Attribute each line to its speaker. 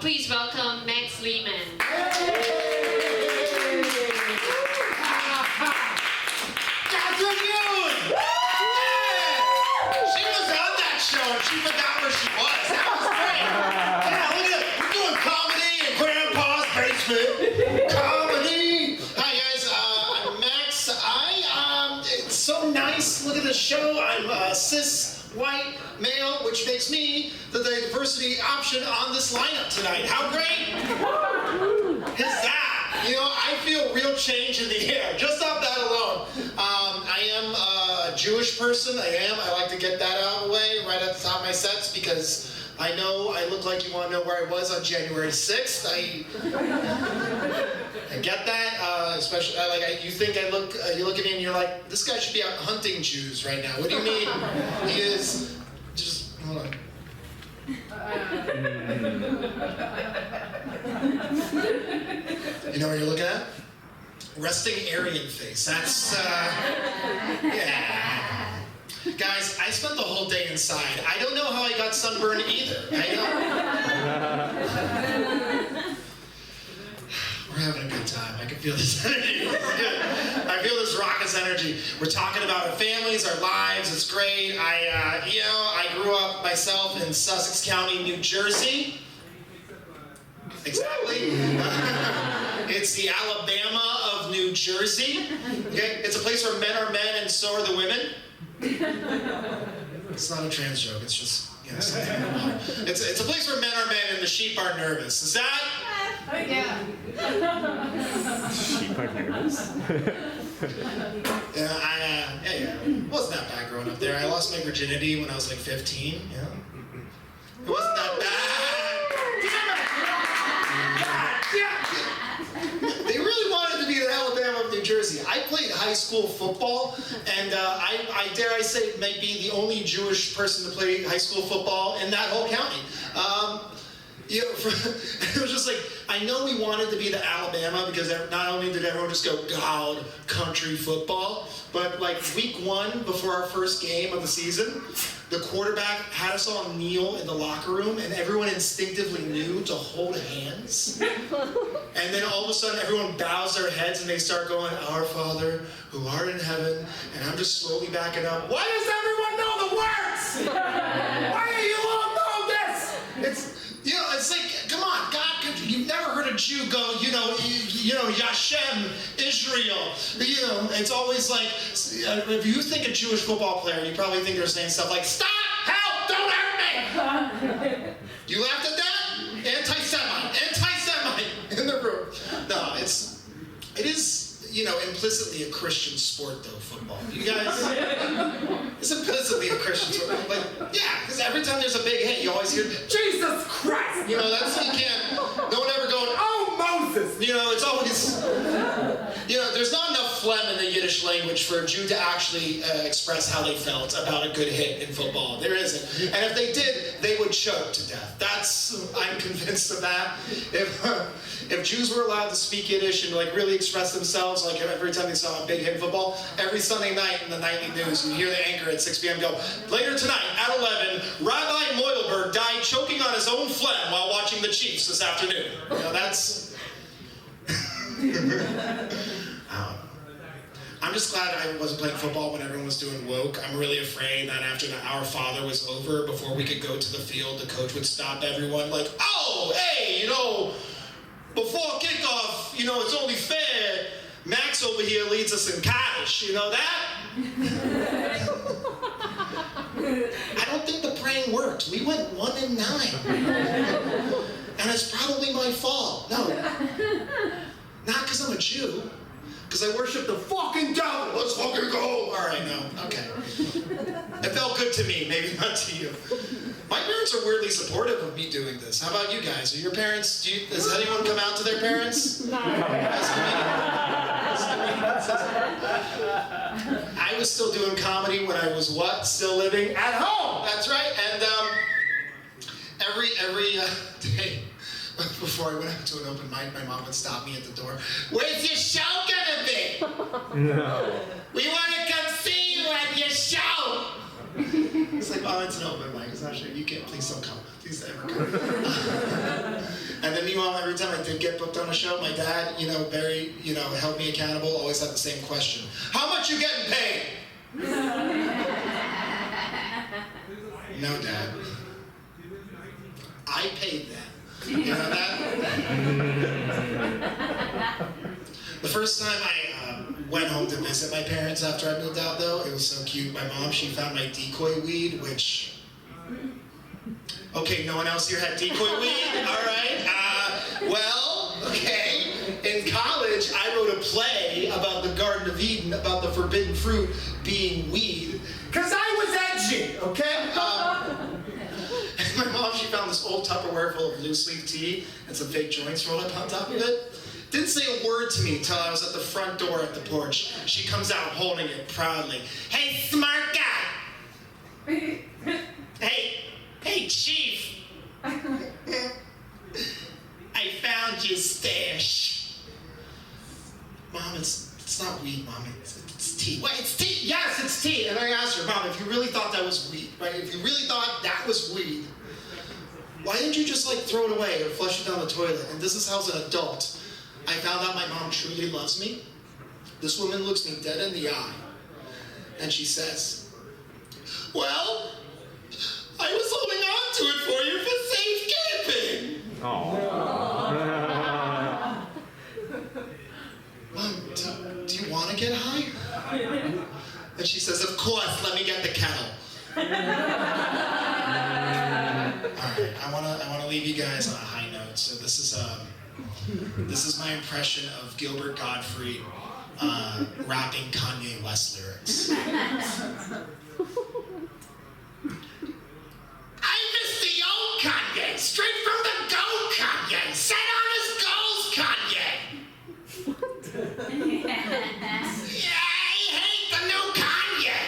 Speaker 1: Please welcome Max Lehman.
Speaker 2: She was on that show and she forgot where she was. That was great. Yeah, look at it. We're doing comedy in Grandpa's basement. Comedy. Hi guys, I'm Max. It's so nice. Look at the show. I'm a cis white male, which makes me the diversity option on this lineup tonight. How great is that? You know, I feel real change in the air just off that alone. I am a Jewish person. I like to get that out of the way right at the top of my sets because I know I look like you want to know where I was on January 6th. I get that, especially you think you look at me and you're like, this guy should be out hunting Jews right now. What do you mean? He is. Just hold on. You know what you're looking at? Resting Aryan face. That's, yeah. Guys, I spent the whole day inside. I don't know how I got sunburned either. We're having a good time. I can feel this energy. I feel this raucous energy. We're talking about our families, our lives. It's great. I grew up myself in Sussex County, New Jersey. Exactly. It's the Alabama of New Jersey. Okay? It's a place where men are men and so are the women. It's not a trans joke. It's just something. It's a place where men are men and the sheep are nervous. Is that?
Speaker 1: Yeah.
Speaker 3: Sheep are nervous.
Speaker 2: Yeah. It wasn't that bad growing up there. I lost my virginity when I was like 15. Yeah. It wasn't that bad. They really wanted to be the Alabama of New Jersey. I played high school football, and I dare I say, may be the only Jewish person to play high school football in that whole county. It was just like, I know we wanted to be the Alabama because not only did everyone just go, God, country football, but like week 1 before our first game of the season, the quarterback had us all kneel in the locker room and everyone instinctively knew to hold hands. And then all of a sudden everyone bows their heads and they start going, Our Father who art in heaven, and I'm just slowly backing up. Why does everyone know the words? Why do you all know this? It's like, come on, God, you've never heard a Jew go, Yashem, Israel. It's always like, if you think a Jewish football player, you probably think they're saying stuff like, stop, help, don't hurt me. You laughed at that? Anti-Semite in the room. No, it is, implicitly a Christian sport though, football. You guys, it's implicitly a Christian sport. Like, yeah, because every time there's a big hit, you always hear, Jesus Christ! That's, you can't, no one ever going, oh, Moses! It's always, there's not enough phlegm in the Yiddish language for a Jew to actually express how they felt about a good hit in football. There isn't. And if they did, they would choke to death. I'm convinced of that. If Jews were allowed to speak Yiddish and really express themselves, like every time they saw a big hit in football, every Sunday night in the nightly news, you hear the anchor at 6 p.m. go, later tonight at 11, Rabbi Moilberg died choking on his own phlegm while watching the Chiefs this afternoon. That's... I'm just glad I wasn't playing football when everyone was doing woke. I'm really afraid that after the Our Father was over, before we could go to the field, the coach would stop everyone like, oh, hey, before kickoff, it's only fair. Max over here leads us in Kaddish. You know that? I don't think the praying worked. We went 1-9. And it's probably my fault. No. Not because I'm a Jew. Because I worship the fucking devil. Let's fucking go. All right, no. Okay. It felt good to me. Maybe not to you. My parents are weirdly supportive of me doing this. How about you guys? Are your parents, does anyone come out to their parents? No. I was still doing comedy when I was what? Still living at home. That's right. And every day before I went out to an open mic, my mom would stop me at the door. Where's your show gonna be? No. We want to come see you at your show. It's like, oh, it's an open mic. It's not sure. You can't. Please don't come. Please ever come. meanwhile, every time I did get booked on a show, my dad, very, held me accountable, always had the same question. How much you getting paid? No, Dad. I paid them. You know that? The first time I went home to visit my parents after I moved out, though, it was so cute. My mom, she found my decoy weed, which... Okay, no one else here had decoy weed? All right. Okay. In college, I wrote a play about the Garden of Eden, about the forbidden fruit being weed. Because I was edgy, okay? My mom, she found this old Tupperware full of loose leaf tea and some fake joints rolled up on top of it. Didn't say a word to me till I was at the front door at the porch. She comes out holding it proudly. Hey, smart guy! Hey, Chief! I found your stash. Mom, it's not weed, Mom. It's tea. What? It's tea? Yes, it's tea. And I asked her, Mom, if you really thought that was weed, right? If you really thought that was weed, why didn't you just throw it away or flush it down the toilet? And this is how, as an adult, I found out my mom truly loves me. This woman looks me dead in the eye, and she says, well, I was holding on to it for you for safekeeping. Mom, do you want to get high? And she says, of course, let me get the kettle. All right, I want to leave you guys on a high note. So this is my impression of Gilbert Gottfried rapping Kanye West lyrics. I miss the old Kanye, straight from the goat Kanye, set on his goals Kanye. Yeah, I hate the new Kanye.